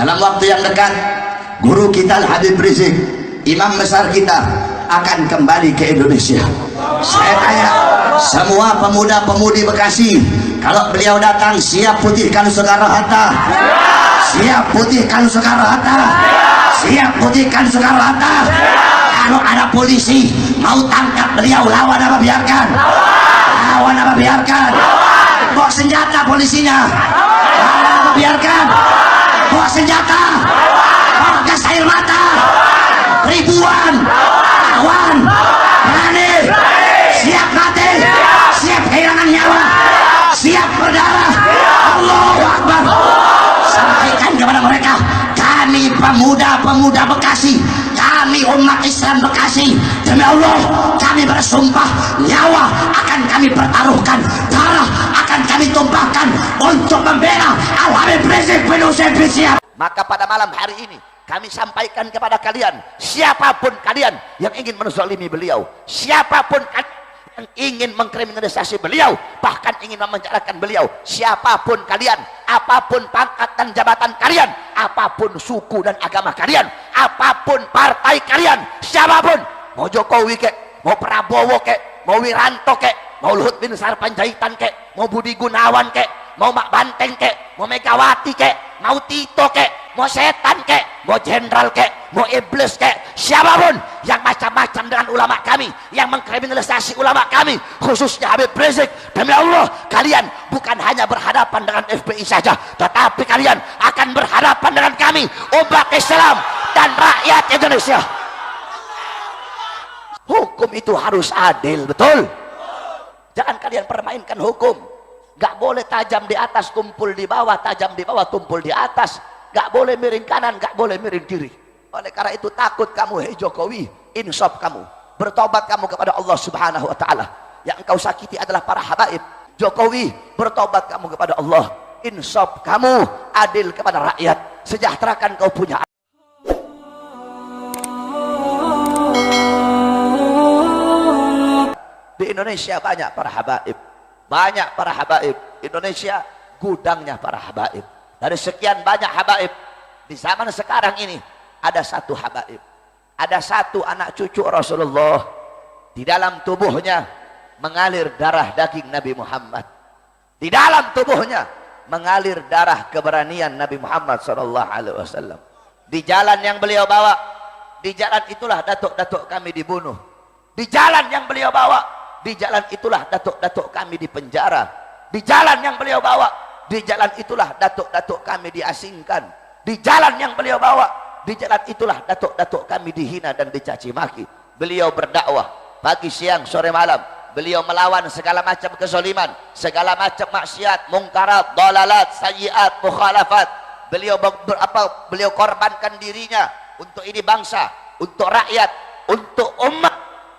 dalam waktu yang dekat guru kita Habib Rizik, imam besar kita, akan kembali ke Indonesia. Saya tanya semua pemuda-pemudi Bekasi, kalau beliau datang siap putihkan Soekarno-Hatta? Siap putihkan Soekarno-Hatta? Siap putihkan Soekarno-Hatta? Kalau ada polisi mau tangkap beliau, lawan apa biarkan? Lawan apa biarkan? Bawa senjata polisinya, lawan apa biarkan? Bawa senjata, bawa gas air mata, ribuan lawan, berani, siap mati, siap kehilangan nyawa, siap berdarah. Allahu Akbar. Sampaikan kepada mereka, kami pemuda-pemuda Bekasi, kami umat Islam Bekasi, demi Allah kami bersumpah nyawa akan kami pertaruhkan, darah akan kami tumpahkan untuk membela Al-Habib Rizik bin Husain bin Syihab. Maka pada malam hari ini kami sampaikan kepada kalian, siapapun kalian yang ingin menzalimi beliau, siapapun kalian yang ingin mengkriminalisasi beliau, bahkan ingin memenjarakan beliau, siapapun kalian, apapun pangkat dan jabatan kalian, apapun suku dan agama kalian, apapun partai kalian, siapapun, mau Jokowi kek, mau Prabowo kek, mau Wiranto kek, mau Luhut bin Sarpanjaitan kek, mau Budi Gunawan kek, mau Mak Banteng kek, mau Megawati kek, mau Tito kek, mau setan kek, mau jenderal kek, mau iblis kek, siapapun yang macam-macam dengan ulama kami, yang mengkriminalisasi ulama kami, khususnya Habib Rizik, demi Allah kalian bukan hanya berhadapan dengan FPI saja, tetapi kalian akan berhadapan dengan kami, umat Islam dan rakyat Indonesia. Hukum itu harus adil, betul? Jangan kalian permainkan hukum. Gak boleh tajam di atas tumpul di bawah, tajam di bawah tumpul di atas. Gak boleh miring kanan, gak boleh miring kiri. Oleh karena itu takut kamu, hei Jokowi, insaf kamu, bertobat kamu kepada Allah Subhanahu wa Ta'ala. Yang engkau sakiti adalah para habaib. Jokowi, bertobat kamu kepada Allah, insaf kamu, adil kepada rakyat, sejahterakan kau punya. Di Indonesia banyak para habaib, banyak para habaib. Indonesia gudangnya para habaib. Dari sekian banyak habaib, di zaman sekarang ini ada satu habaib, ada satu anak cucu Rasulullah, di dalam tubuhnya mengalir darah daging Nabi Muhammad, di dalam tubuhnya mengalir darah keberanian Nabi Muhammad SAW. Di jalan yang beliau bawa, di jalan itulah datuk-datuk kami dibunuh. Di jalan yang beliau bawa, di jalan itulah datuk-datuk kami dipenjara. Di jalan yang beliau bawa, di jalan itulah datuk-datuk kami diasingkan. Di jalan yang beliau bawa, di jalan itulah datuk-datuk kami dihina dan dicaci maki. Beliau berdakwah pagi, siang, sore, malam. Beliau melawan segala macam kezaliman, segala macam maksiat, mungkarat, dalalat, sayyiat, mukhalafat. Beliau korbankan dirinya untuk ini bangsa, untuk rakyat, untuk umat.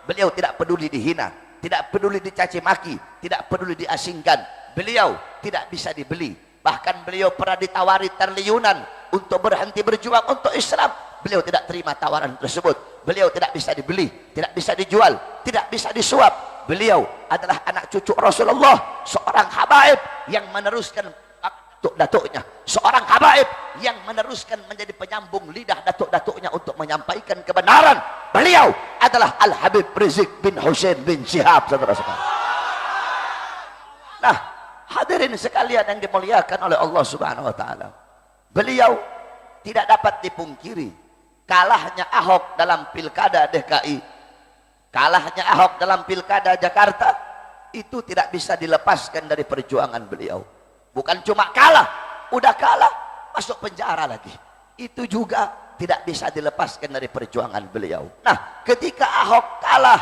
Beliau tidak peduli dihina, tidak peduli dicaci maki, tidak peduli diasingkan. Beliau tidak bisa dibeli. Bahkan beliau pernah ditawari triliunan untuk berhenti berjuang untuk Islam. Beliau tidak terima tawaran tersebut. Beliau tidak bisa dibeli, tidak bisa dijual, tidak bisa disuap. Beliau adalah anak cucu Rasulullah, seorang habaib yang meneruskan datuk-datuknya, seorang habaib yang meneruskan menjadi penyambung lidah datuk-datuknya untuk menyampaikan kebenaran. Beliau adalah Al-Habib Rizik bin Husain bin Syihab, saudara-saudara. Nah, hadirin sekalian yang dimuliakan oleh Allah Subhanahu wa Ta'ala, beliau tidak dapat dipungkiri kalahnya Ahok dalam pilkada DKI, kalahnya Ahok dalam pilkada Jakarta, itu tidak bisa dilepaskan dari perjuangan beliau. Bukan cuma kalah, udah kalah masuk penjara lagi, itu juga tidak bisa dilepaskan dari perjuangan beliau. Nah, ketika Ahok kalah,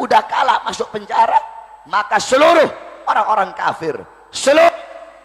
udah kalah masuk penjara, maka seluruh orang-orang kafir, seluruh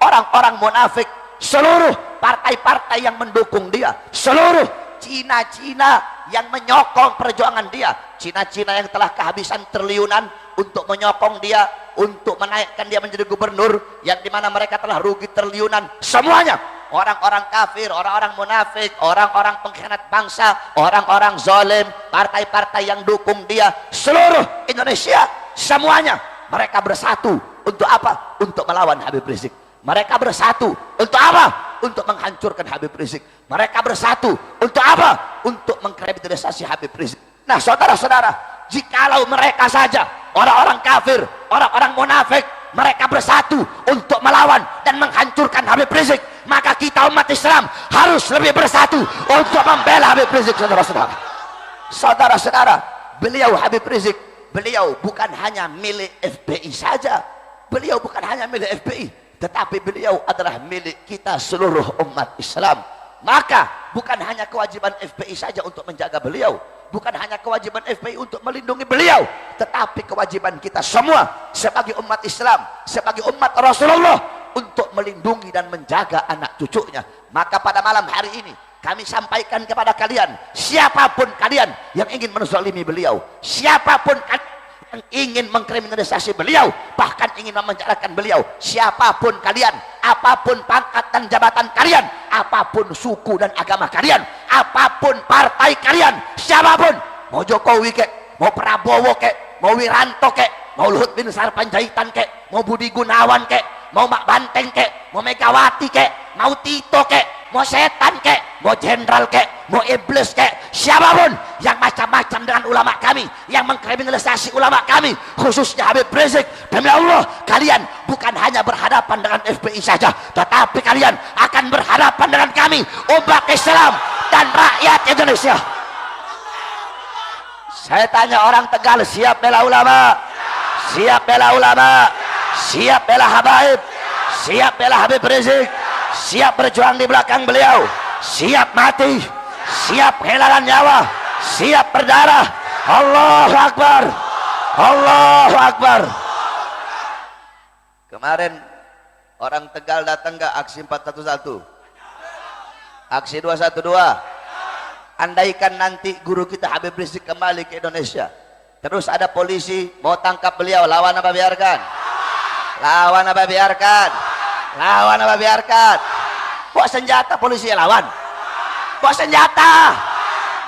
orang-orang munafik, seluruh partai-partai yang mendukung dia, seluruh Cina-Cina yang menyokong perjuangan dia, Cina-Cina yang telah kehabisan triliunan untuk menyokong dia, untuk menaikkan dia menjadi gubernur, yang dimana mereka telah rugi triliunan, semuanya orang-orang kafir, orang-orang munafik, orang-orang pengkhianat bangsa, orang-orang zalim, partai-partai yang dukung dia, seluruh Indonesia, semuanya mereka bersatu untuk apa? Untuk melawan Habib Rizik. Mereka bersatu untuk apa? untuk menghancurkan Habib Rizik. Mereka bersatu untuk apa? Untuk mengkriminalisasi Habib Rizik. Nah saudara-saudara, jikalau mereka saja, orang-orang kafir, orang-orang munafik, mereka bersatu untuk melawan dan menghancurkan Habib Rizik, maka kita umat Islam harus lebih bersatu untuk membela Habib Rizik. Saudara-saudara, saudara-saudara, beliau Habib Rizik, beliau bukan hanya milik FPI saja, beliau bukan hanya milik FPI, tetapi beliau adalah milik kita seluruh umat Islam. Maka bukan hanya kewajiban FPI saja untuk menjaga beliau, bukan hanya kewajiban FPI untuk melindungi beliau, tetapi kewajiban kita semua sebagai umat Islam, sebagai umat Rasulullah, untuk melindungi dan menjaga anak cucunya. Maka pada malam hari ini kami sampaikan kepada kalian, siapapun kalian yang ingin menzalimi beliau, siapapun kalian yang ingin mengkriminalisasi beliau, bahkan ingin memenjarakan beliau, siapapun kalian, apapun pangkat dan jabatan kalian, apapun suku dan agama kalian, apapun partai kalian, siapapun, mau Jokowi kek, mau Prabowo kek, mau Wiranto kek, mau Luhut bin Sarpanjaitan kek, mau Budi Gunawan kek, mau Mak Banteng kek, mau Megawati kek, mau Tito kek, mau setan kek, mau jenderal kek, mau iblis kek, siapapun yang macam-macam dengan ulama kami, yang mengkriminalisasi ulama kami, khususnya Habib Rizik, demi Allah kalian bukan hanya berhadapan dengan FPI saja, tetapi kalian akan berhadapan dengan kami, umat Islam dan rakyat Indonesia. Saya tanya orang Tegal, siap bela ulama? Siap bela ulama? Siap bela Habaib? Siap bela Habib Rizik? Siap berjuang di belakang beliau? Siap mati? Siap kehilangan nyawa? Siap berdarah? Allahu Akbar, Allahu Akbar. Kemarin orang Tegal datang ke aksi 411, aksi 212. Andaikan nanti guru kita Habib Rizik kembali ke Indonesia, terus ada polisi mau tangkap beliau, lawan apa biarkan? Lawan apa biarkan? Lawan apa biarkan? Bawa senjata polisi lawan, bawa senjata,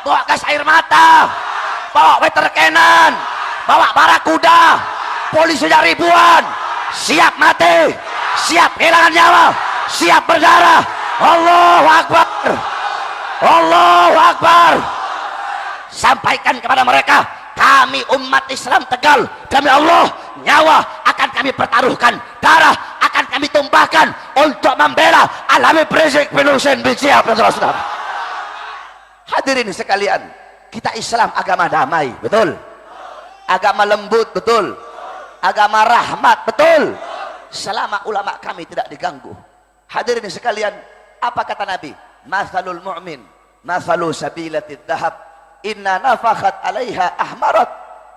bawa gas air mata, bawa water cannon, bawa barakuda, polisinya ribuan, siap mati, siap kehilangan nyawa, siap berdarah. Allahu Akbar, Allahu Akbar. Sampaikan kepada mereka, kami umat Islam Tegal, demi Allah nyawa akan kami pertaruhkan, darah akan kami tumpahkan untuk membela Habib Rizik bin Hussein bin Syihab. Saudara-saudara hadirin sekalian, kita Islam agama damai, betul? Agama lembut, betul? Agama rahmat, betul? Selama ulama kami tidak diganggu. Hadirin sekalian, apa kata Nabi? Mathalul mu'min mathalu sabilatid dhahab inna nafakhat alaiha ahmarat.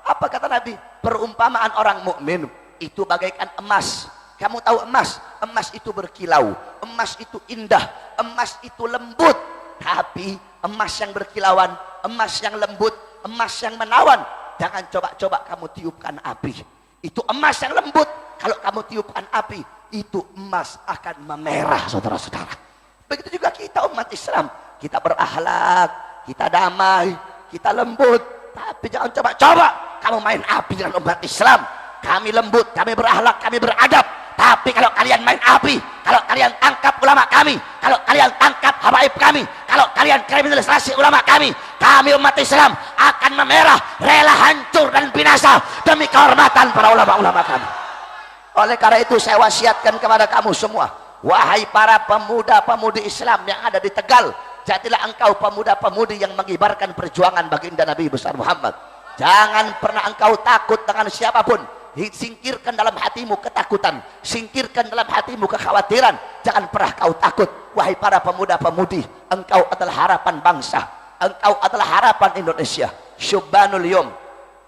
Apa kata Nabi? Perumpamaan orang mukmin itu bagaikan emas. Kamu tahu emas? Emas itu berkilau, emas itu indah, emas itu lembut. Tapi emas yang berkilauan, emas yang lembut, emas yang menawan, jangan coba-coba kamu tiupkan api. Itu emas yang lembut, kalau kamu tiupkan api, itu emas akan memerah. Saudara-saudara, begitu juga kita umat Islam, kita berakhlak, kita damai, kita lembut, tapi jangan coba-coba kamu main api dengan umat Islam. Kami lembut, kami berakhlak, kami beradab. Tapi kalau kalian main api, kalau kalian tangkap ulama kami, kalau kalian tangkap habaib kami, kalau kalian kriminalisasi ulama kami umat Islam akan memerah, rela hancur dan binasa demi kehormatan para ulama-ulama kami. Oleh karena itu saya wasiatkan kepada kamu semua, wahai para pemuda-pemudi Islam yang ada di Tegal, jadilah engkau pemuda-pemudi yang mengibarkan perjuangan baginda Nabi besar Muhammad. Jangan pernah engkau takut dengan siapapun. Singkirkan dalam hatimu ketakutan, singkirkan dalam hatimu kekhawatiran. Jangan pernah kau takut. Wahai para pemuda-pemudi, engkau adalah harapan bangsa, engkau adalah harapan Indonesia. Syubbanul yom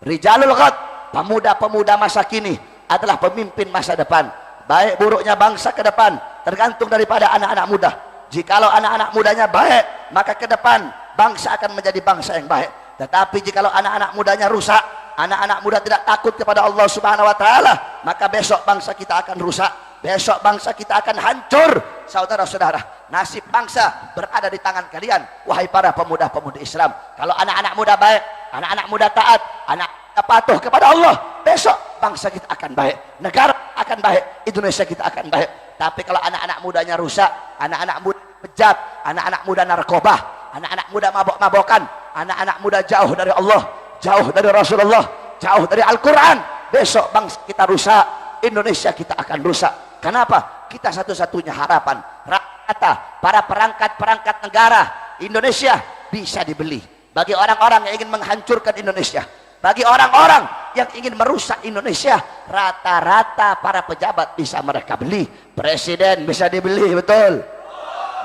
rijalul ghad, pemuda-pemuda masa kini adalah pemimpin masa depan. Baik buruknya bangsa ke depan tergantung daripada anak-anak muda. Jikalau anak-anak mudanya baik, maka ke depan bangsa akan menjadi bangsa yang baik. Tetapi jikalau anak-anak mudanya rusak, anak-anak muda tidak takut kepada Allah Subhanahu wa taala, maka besok bangsa kita akan rusak, besok bangsa kita akan hancur. Saudara-saudara, nasib bangsa berada di tangan kalian, wahai para pemuda-pemudi Islam. Kalau anak-anak muda baik, anak-anak muda taat, anak patuh kepada Allah, besok bangsa kita akan baik, negara akan baik, Indonesia kita akan baik. Tapi kalau anak-anak mudanya rusak, anak-anak muda bejat, anak-anak muda narkoba, anak-anak muda mabok-mabokan, anak-anak muda jauh dari Allah, jauh dari Rasulullah, jauh dari Al-Quran. Besok bangsa kita rusak, Indonesia kita akan rusak. Kenapa? Kita satu-satunya harapan rata para perangkat-perangkat negara Indonesia bisa dibeli. Bagi orang-orang yang ingin menghancurkan Indonesia, bagi orang-orang yang ingin merusak Indonesia, rata-rata para pejabat bisa mereka beli. Presiden bisa dibeli, betul.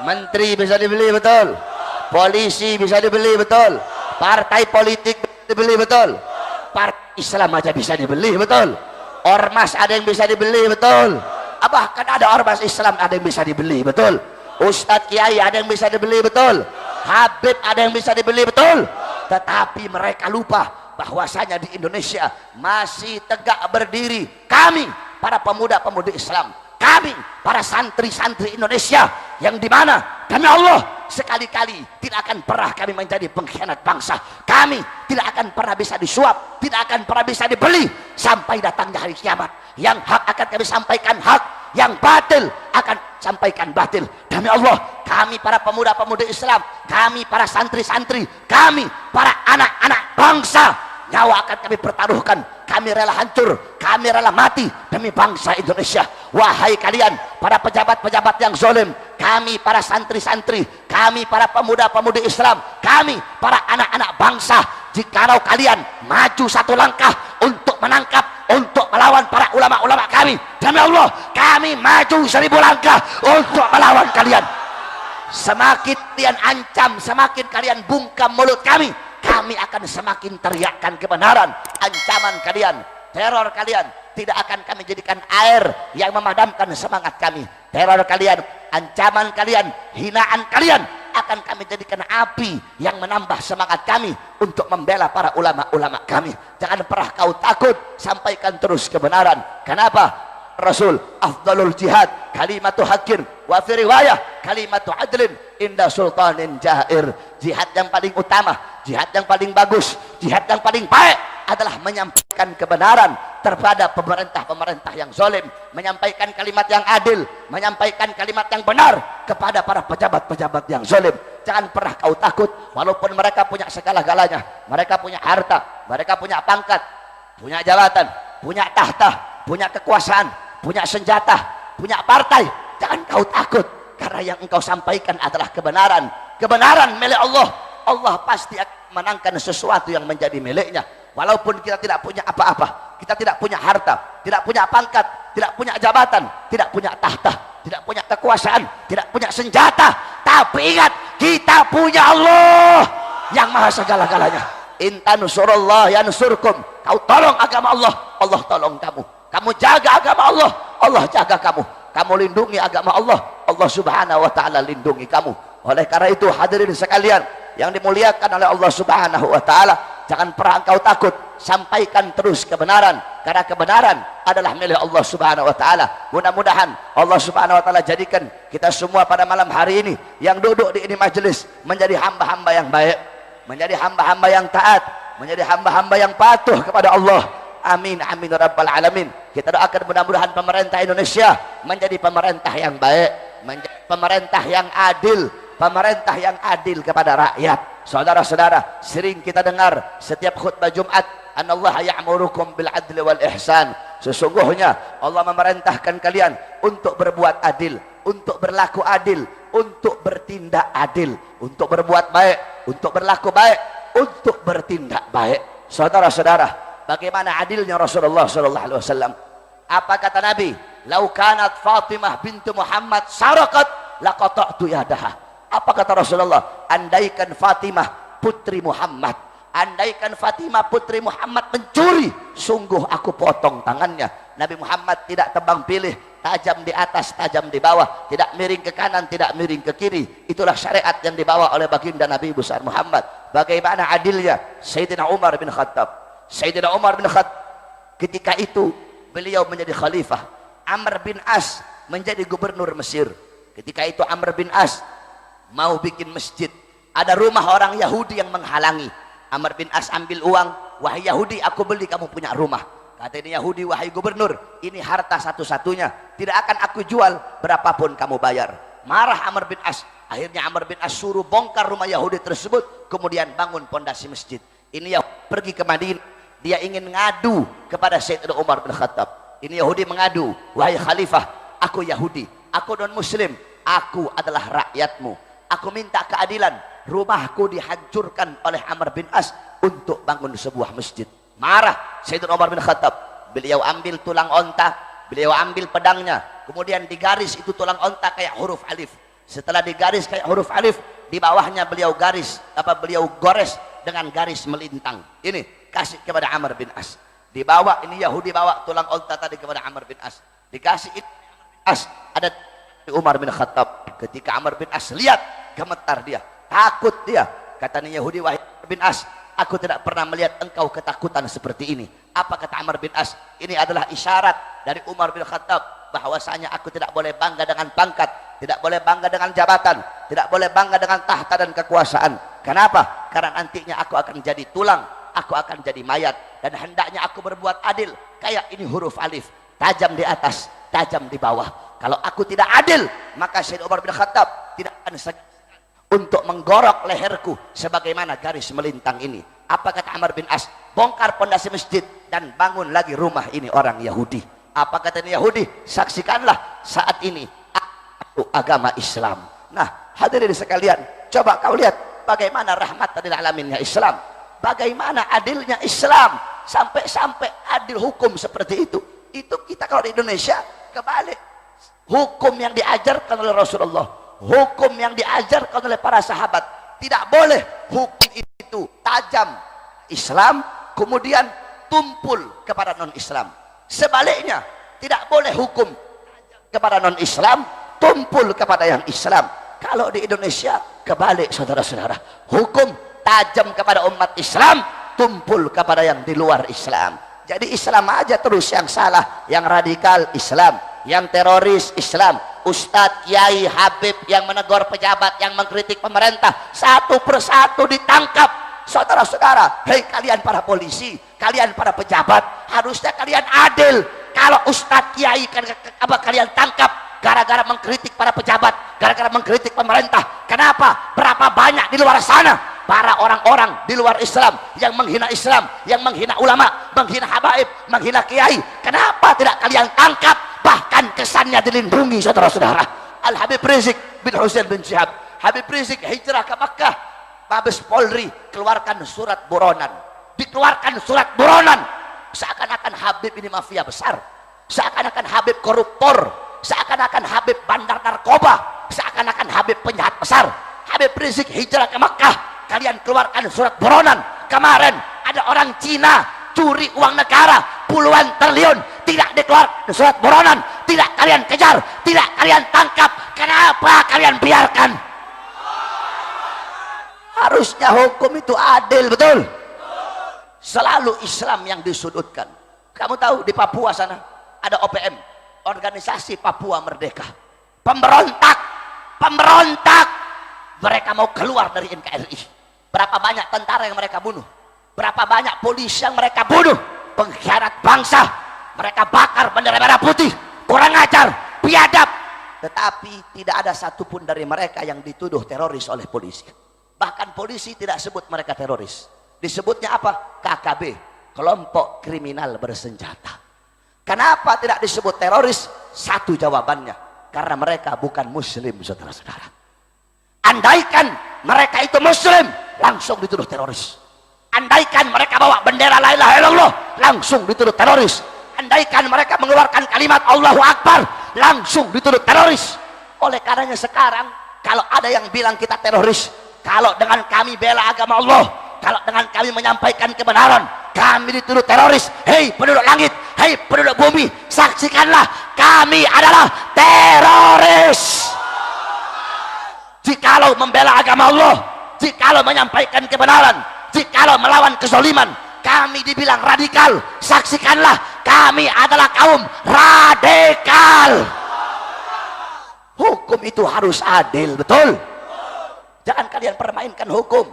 Menteri bisa dibeli, betul. Polisi bisa dibeli, betul. Partai politik bisa dibeli, betul. Partai Islam aja bisa dibeli, betul. Ormas ada yang bisa dibeli, betul. Bahkan ada ormas Islam ada yang bisa dibeli, betul. Ustadz Kiai ada yang bisa dibeli, betul. Habib ada yang bisa dibeli, betul. Tetapi mereka lupa bahwasanya di Indonesia masih tegak berdiri kami para pemuda-pemudi Islam, kami para santri-santri Indonesia, yang dimana demi Allah sekali-kali tidak akan pernah kami menjadi pengkhianat bangsa. Kami tidak akan pernah bisa disuap, tidak akan pernah bisa dibeli sampai datangnya hari kiamat. Yang hak akan kami sampaikan hak, yang batil akan sampaikan batil. Demi Allah, kami para pemuda-pemudi Islam, kami para santri-santri, kami para anak-anak bangsa, nyawa akan kami pertaruhkan. Kami rela hancur, kami rela mati demi bangsa Indonesia. Wahai kalian para pejabat-pejabat yang zalim, kami para santri-santri, kami para pemuda-pemudi Islam, kami para anak-anak bangsa, jikalau kalian maju satu langkah untuk menangkap, untuk melawan para ulama-ulama kami, demi Allah kami maju 1000 langkah untuk melawan kalian. Semakin kalian ancam, semakin kalian bungkam mulut kami, kami akan semakin teriakkan kebenaran. Ancaman kalian, teror kalian tidak akan kami jadikan air yang memadamkan semangat kami. Teror kalian, ancaman kalian, hinaan kalian akan kami jadikan api yang menambah semangat kami untuk membela para ulama-ulama kami. Jangan pernah kau takut, sampaikan terus kebenaran. Kenapa? Rasul, afdalul jihad kalimatu haqqin wa fi riwayah kalimatu adlin inda sultanin jair. Jihad yang paling utama, jihad yang paling bagus, jihad yang paling baik adalah menyampaikan kebenaran terhadap pemerintah-pemerintah yang zalim, menyampaikan kalimat yang adil, menyampaikan kalimat yang benar kepada para pejabat-pejabat yang zalim. Jangan pernah kau takut, walaupun mereka punya segala-galanya, mereka punya harta, mereka punya pangkat, punya jabatan, punya tahta, punya kekuasaan, punya senjata, punya partai. Jangan kau takut, karena yang engkau sampaikan adalah kebenaran. Kebenaran milik Allah. Allah pasti akan menangkan sesuatu yang menjadi miliknya. Walaupun kita tidak punya apa-apa, kita tidak punya harta, tidak punya pangkat, tidak punya jabatan, tidak punya tahta, tidak punya kekuasaan, tidak punya senjata, tapi ingat, kita punya Allah yang maha segala-galanya. In tansurullah yansurkum. Kau tolong agama Allah, Allah tolong kamu. Kamu jaga agama Allah, Allah jaga kamu. Kamu lindungi agama Allah, Allah subhanahu wa ta'ala lindungi kamu. Oleh karena itu hadirin sekalian yang dimuliakan oleh Allah subhanahu wa ta'ala, jangan pernah engkau takut, sampaikan terus kebenaran, karena kebenaran adalah milik Allah subhanahu wa ta'ala. Mudah-mudahan Allah subhanahu wa ta'ala jadikan kita semua pada malam hari ini yang duduk di ini majelis menjadi hamba-hamba yang baik, menjadi hamba-hamba yang taat, menjadi hamba-hamba yang patuh kepada Allah. Amin, amin rabbal alamin. Kita doakan mudah-mudahan pemerintah Indonesia menjadi pemerintah yang baik, menjadi pemerintah yang adil, pemerintah yang adil kepada rakyat. Saudara-saudara, sering kita dengar setiap khutbah Jumat, anallaha ya'murukum bil adli wal ihsan. Sesungguhnya Allah memerintahkan kalian untuk berbuat adil, untuk berlaku adil, untuk bertindak adil, untuk berbuat baik, untuk berlaku baik, untuk bertindak baik. Saudara-saudara, bagaimana adilnya Rasulullah sallallahu alaihi wasallam? Apa kata Nabi? Lau kanat Fatimah bintu Muhammad saraqat laqata'tu yadaha. Apa kata Rasulullah? Andaikan Fatimah putri Muhammad, andaikan Fatimah putri Muhammad mencuri, sungguh aku potong tangannya. Nabi Muhammad tidak tebang pilih, tajam di atas, tajam di bawah, tidak miring ke kanan, tidak miring ke kiri. Itulah syariat yang dibawa oleh baginda Nabi besar Muhammad. Bagaimana adilnya Sayyidina Umar bin Khattab. Sayyidina Umar bin Khattab ketika itu beliau menjadi khalifah, Amr bin As menjadi gubernur Mesir. Ketika itu Amr bin As mau bikin masjid, ada rumah orang Yahudi yang menghalangi. Amr bin As ambil uang, wahai Yahudi aku beli kamu punya rumah. Kata ini Yahudi, wahai gubernur, ini harta satu-satunya, tidak akan aku jual berapapun kamu bayar. Marah Amr bin As, Akhirnya Amr bin As suruh bongkar rumah Yahudi tersebut, kemudian bangun pondasi masjid. Ini Yahudi pergi ke Madinah, dia ingin ngadu kepada Sayyidina Umar bin Khattab. Ini Yahudi mengadu, wahai khalifah, aku Yahudi, aku non muslim, aku adalah rakyatmu, aku minta keadilan, rumahku dihancurkan oleh Amr bin As untuk bangun sebuah masjid. Marah Sayyidina Umar bin Khattab, beliau ambil tulang onta, beliau ambil pedangnya, kemudian digaris itu tulang onta kayak huruf alif. Setelah digaris kayak huruf alif, di bawahnya beliau beliau gores dengan garis melintang. Ini kasih kepada Amr bin As. Dibawa, ini Yahudi bawa tulang onta tadi kepada Amr bin As, dikasih ini As, ada Umar bin Khattab. Ketika Amr bin As lihat, gemetar dia, takut dia. Kata Yahudi, wahai Amr bin As, aku tidak pernah melihat engkau ketakutan seperti ini. Apa kata Amr bin As? Ini adalah isyarat dari Umar bin Khattab bahwasanya aku tidak boleh bangga dengan pangkat, tidak boleh bangga dengan jabatan, tidak boleh bangga dengan tahta dan kekuasaan. Kenapa? Karena nantinya aku akan jadi tulang, aku akan jadi mayat, dan hendaknya aku berbuat adil. Kayak ini huruf alif, tajam di atas, tajam di bawah. Kalau aku tidak adil, maka Sayyidina Umar bin Khattab tidak akan untuk menggorok leherku sebagaimana garis melintang ini. Apa kata Amr bin As? Bongkar pondasi masjid dan bangun lagi rumah ini orang Yahudi. Apa kata Yahudi? Saksikanlah saat ini aku agama Islam. Nah, hadirin sekalian, coba kau lihat bagaimana rahmat lil alaminnya Islam, bagaimana adilnya Islam, sampai-sampai adil hukum seperti itu. Itu kita kalau di Indonesia kebalik. Hukum yang diajarkan oleh Rasulullah, hukum yang diajarkan oleh para sahabat, tidak boleh hukum itu tajam Islam kemudian tumpul kepada non-Islam. Sebaliknya, tidak boleh hukum kepada non-Islam tumpul kepada yang Islam. Kalau di Indonesia kebalik, saudara-saudara, hukum tajam kepada umat Islam, tumpul kepada yang di luar Islam. Jadi Islam aja terus yang salah, yang radikal Islam, yang teroris Islam, ustadz, kiai, habib yang menegur pejabat, yang mengkritik pemerintah, satu persatu ditangkap. Saudara-saudara, hei kalian para polisi, kalian para pejabat, harusnya kalian adil. Kalau ustadz, kiai kalian tangkap gara-gara mengkritik para pejabat, gara-gara mengkritik pemerintah, kenapa? Berapa banyak di luar sana para orang-orang di luar Islam yang menghina Islam, yang menghina ulama, menghina habaib, menghina kiai. Kenapa tidak kalian tangkap? Bahkan kesannya dilindungi, saudara-saudara. Al-Habib Rizik bin Husain bin Syihab, Habib Rizik hijrah ke Makkah, Mabes Polri keluarkan surat buronan, dikeluarkan surat buronan, seakan-akan Habib ini mafia besar, seakan-akan Habib koruptor, seakan-akan Habib bandar narkoba, seakan-akan Habib penjahat besar. Habib Rizik hijrah ke Makkah, kalian keluarkan surat buronan. Kemarin ada orang Cina curi uang negara puluhan triliun, tidak dikeluarkan surat buronan, tidak kalian kejar, tidak kalian tangkap. Kenapa kalian biarkan? Harusnya hukum itu adil, betul? Selalu Islam yang disudutkan. Kamu tahu di Papua sana ada OPM, Organisasi Papua Merdeka. Pemberontak, mereka mau keluar dari NKRI. Berapa banyak tentara yang mereka bunuh, berapa banyak polisi yang mereka bunuh, pengkhianat bangsa, mereka bakar bendera merah putih, kurang ajar, biadab. Tetapi tidak ada satupun dari mereka yang dituduh teroris oleh polisi. Bahkan polisi tidak sebut mereka teroris, disebutnya apa? KKB, kelompok kriminal bersenjata. Kenapa tidak disebut teroris? Satu jawabannya, karena mereka bukan muslim, saudara-saudara. Andaikan mereka itu muslim, langsung dituduh teroris. Andaikan mereka bawa bendera la ilaha illallah, langsung dituduh teroris. Andaikan mereka mengeluarkan kalimat Allahu Akbar, langsung dituduh teroris. Oleh karenanya sekarang kalau ada yang bilang kita teroris, kalau dengan kami bela agama Allah, kalau dengan kami menyampaikan kebenaran, kami dituduh teroris. Hei penduduk langit, hei penduduk bumi, saksikanlah kami adalah teroris. Jikalau membela agama Allah, jikalau menyampaikan kebenaran, jikalau melawan kezaliman, kami dibilang radikal. Saksikanlah kami adalah kaum radikal. Hukum itu harus adil, betul? Jangan kalian permainkan hukum.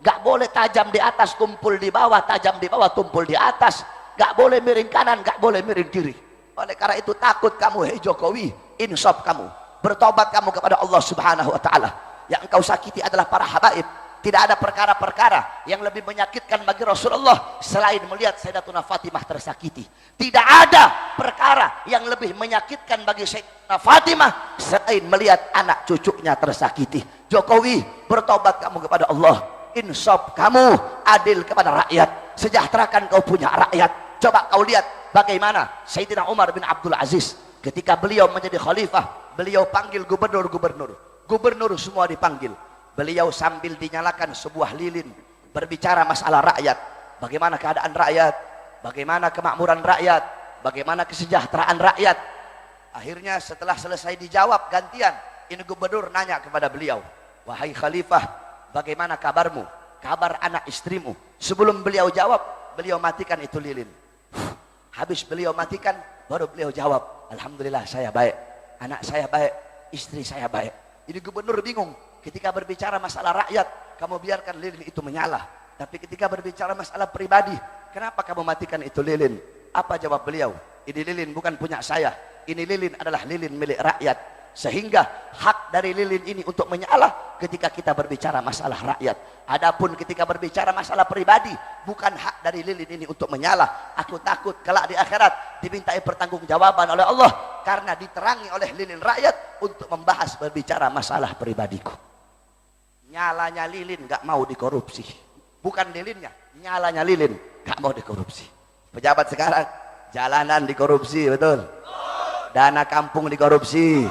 Gak boleh tajam di atas tumpul di bawah, tajam di bawah tumpul di atas. Gak boleh miring kanan, gak boleh miring kiri. Oleh karena itu takut kamu, hei Jokowi, insaf kamu, bertobat kamu kepada Allah Subhanahu wa ta'ala. yang engkau sakiti adalah para habaib. Tidak ada perkara-perkara yang lebih menyakitkan bagi Rasulullah selain melihat Sayyidatuna Fatimah tersakiti. Tidak ada perkara yang lebih menyakitkan bagi Sayyidatuna Fatimah selain melihat anak cucunya tersakiti. Jokowi, bertobat kamu kepada Allah, insaf kamu, adil kepada rakyat, sejahterakan kau punya rakyat. Coba kau lihat bagaimana Sayyidina Umar bin Abdul Aziz ketika beliau menjadi khalifah, beliau panggil gubernur semua dipanggil. Beliau sambil dinyalakan sebuah lilin berbicara masalah rakyat, bagaimana keadaan rakyat, bagaimana kemakmuran rakyat, bagaimana kesejahteraan rakyat. Akhirnya setelah selesai dijawab gantian, ini gubernur nanya kepada beliau, wahai khalifah, bagaimana kabarmu, kabar anak istrimu? Sebelum beliau jawab, beliau matikan itu lilin. Habis beliau matikan, baru beliau jawab, alhamdulillah saya baik, anak saya baik, istri saya baik. Ini gubernur bingung. Ketika berbicara masalah rakyat, kamu biarkan lilin itu menyala. Tapi ketika berbicara masalah pribadi, kenapa kamu matikan itu lilin? Apa jawab beliau? Ini lilin bukan punya saya. Ini lilin adalah lilin milik rakyat. Sehingga hak dari lilin ini untuk menyala ketika kita berbicara masalah rakyat. Adapun ketika berbicara masalah pribadi, bukan hak dari lilin ini untuk menyala. Aku takut kelak di akhirat dimintai pertanggungjawaban oleh Allah karena diterangi oleh lilin rakyat untuk membahas berbicara masalah pribadiku. Nyalanya lilin gak mau dikorupsi, bukan lilinnya, nyalanya lilin gak mau dikorupsi. Pejabat sekarang jalanan dikorupsi, betul? Dana kampung dikorupsi,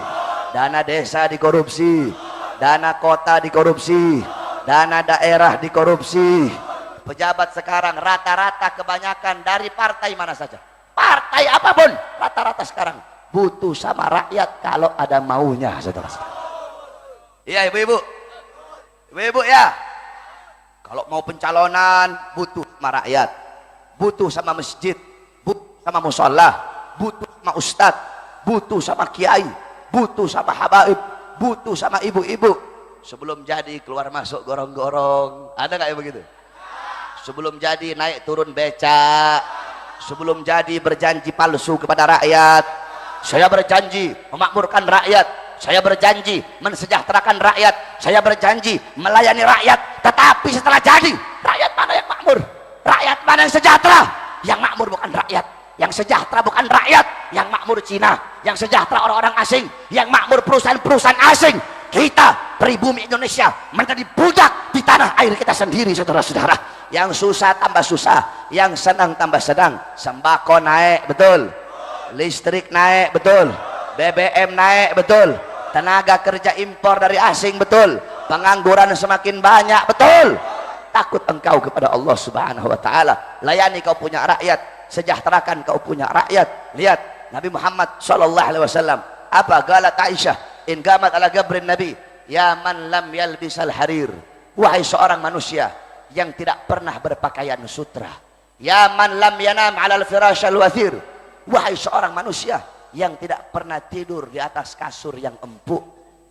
dana desa dikorupsi, dana kota dikorupsi, dana daerah dikorupsi. Pejabat sekarang rata-rata kebanyakan dari partai mana saja, partai apapun, rata-rata sekarang butuh sama rakyat kalau ada maunya, saudara-saudara. Iya ibu-ibu, ibu-ibu ya, kalau mau pencalonan butuh sama rakyat, butuh sama masjid, butuh sama musola, butuh sama ustadz, butuh sama kiai, butuh sama habaib, butuh sama ibu-ibu. Sebelum jadi keluar masuk gorong-gorong, ada nggak ya begitu? Sebelum jadi naik turun becak, sebelum jadi berjanji palsu kepada rakyat. Saya berjanji memakmurkan rakyat, saya berjanji mensejahterakan rakyat, saya berjanji melayani rakyat. Tetapi setelah jadi, rakyat mana yang makmur? Rakyat mana yang sejahtera? Yang makmur bukan rakyat, yang sejahtera bukan rakyat, yang makmur Cina, yang sejahtera orang-orang asing, yang makmur perusahaan-perusahaan asing. Kita pribumi Indonesia menjadi budak di tanah air kita sendiri, saudara-saudara. Yang susah tambah susah, yang senang tambah senang. Sembako naik, betul. Listrik naik, betul. BBM naik, betul. Tenaga kerja impor dari asing, betul. Pengangguran semakin banyak, betul. Takut engkau kepada Allah Subhanahu wa taala. Layani kau punya rakyat, sejahterakan kau punya rakyat. Lihat Nabi Muhammad sallallahu alaihi wasallam, apa galat Aisyah in gamat ala gabrin Nabi, ya man lam yalbisal harir. Wahai seorang manusia yang tidak pernah berpakaian sutra, ya man lam yanam ala al-firashal wathir. Wahai seorang manusia yang tidak pernah tidur di atas kasur yang empuk.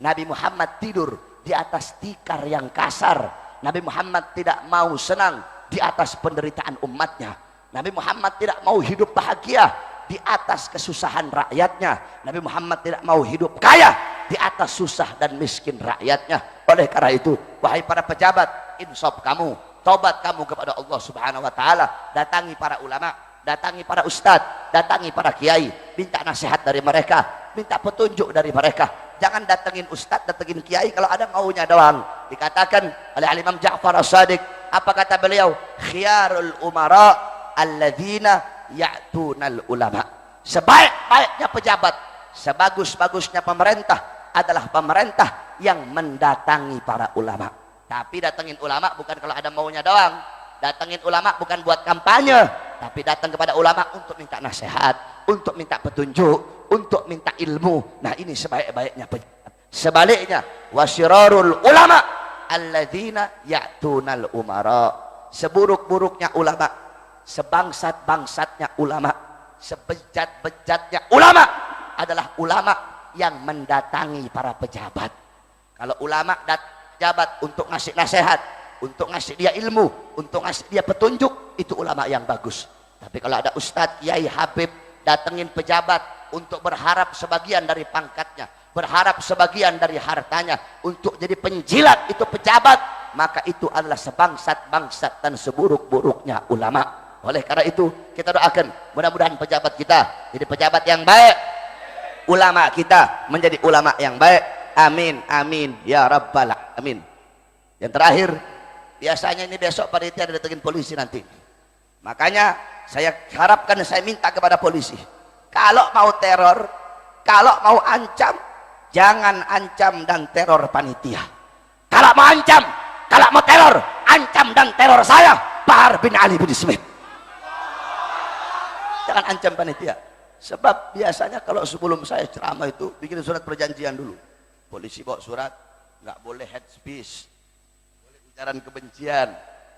Nabi Muhammad tidur di atas tikar yang kasar. Nabi Muhammad tidak mau senang di atas penderitaan umatnya. Nabi Muhammad tidak mau hidup bahagia di atas kesusahan rakyatnya. Nabi Muhammad tidak mau hidup kaya di atas susah dan miskin rakyatnya. Oleh karena itu, wahai para pejabat, insaf kamu, tobat kamu kepada Allah Subhanahu wa taala. Datangi para ulama, datangi para ustadz, datangi para kiai, minta nasihat dari mereka, minta petunjuk dari mereka. Jangan datengin ustadz, datengin kiai kalau ada maunya doang. Dikatakan oleh Imam Ja'far As-Shadiq, apa kata beliau? Khiyarul umara alladzina ya'tunal ulama. Sebaik-baiknya pejabat, sebagus-bagusnya pemerintah adalah pemerintah yang mendatangi para ulama. Tapi datengin ulama bukan kalau ada maunya doang. Datengin ulama bukan buat kampanye, tapi datang kepada ulama untuk minta nasihat, untuk minta petunjuk, untuk minta ilmu. Nah, ini sebaik-baiknya pejabat. Sebaliknya, wasyirarul ulama alladzina ya'tunal umara. Seburuk-buruknya ulama, sebangsat-bangsatnya ulama, sebejat-bejatnya ulama adalah ulama yang mendatangi para pejabat. Kalau ulama datang pejabat untuk ngasih nasihat, untuk ngasih dia ilmu, untuk ngasih dia petunjuk, itu ulama yang bagus. Tapi kalau ada ustadz, kiai, habib datengin pejabat untuk berharap sebagian dari pangkatnya, berharap sebagian dari hartanya untuk jadi penjilat itu pejabat, maka itu adalah sebangsat-bangsat dan seburuk-buruknya ulama. Oleh karena itu kita doakan mudah-mudahan pejabat kita jadi pejabat yang baik, ulama kita menjadi ulama yang baik. Amin amin ya rabbal alamin. Yang terakhir, biasanya ini besok panitia datengin polisi nanti. Makanya saya harapkan, saya minta kepada polisi, kalau mau teror, kalau mau ancam, jangan ancam dan teror panitia. Kalau mau ancam, kalau mau teror, ancam dan teror saya, Bahar bin Ali bin Smith. Jangan ancam panitia. Sebab biasanya kalau sebelum saya ceramah itu bikin surat perjanjian dulu. Polisi bawa surat, nggak boleh head speech, boleh ujaran kebencian,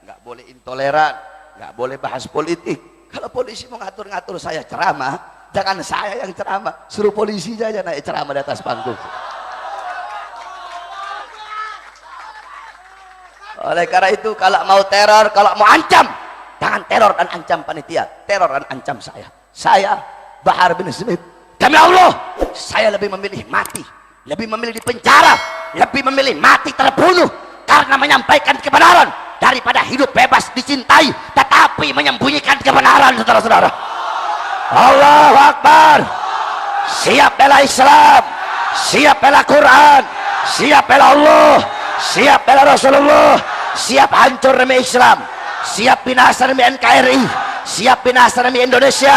nggak boleh intoleran, nggak boleh bahas politik. Kalau polisi mau ngatur-ngatur saya ceramah, jangan saya yang ceramah, suruh polisi saja naik ceramah di atas panggung. Oleh karena itu kalau mau teror, kalau mau ancam, jangan teror dan ancam panitia, teror dan ancam saya. Saya Bahar bin Smith, demi Allah, saya lebih memilih mati, lebih memilih di penjara, lebih memilih mati terbunuh karena menyampaikan kebenaran daripada hidup bebas dicintai tetapi menyembunyikan kebenaran, saudara-saudara. Allahu Akbar. Siap bela Islam, siap bela Quran, siap bela Allah, siap bela Rasulullah, siap hancur demi Islam, siap binasa demi NKRI, siap binasa demi Indonesia.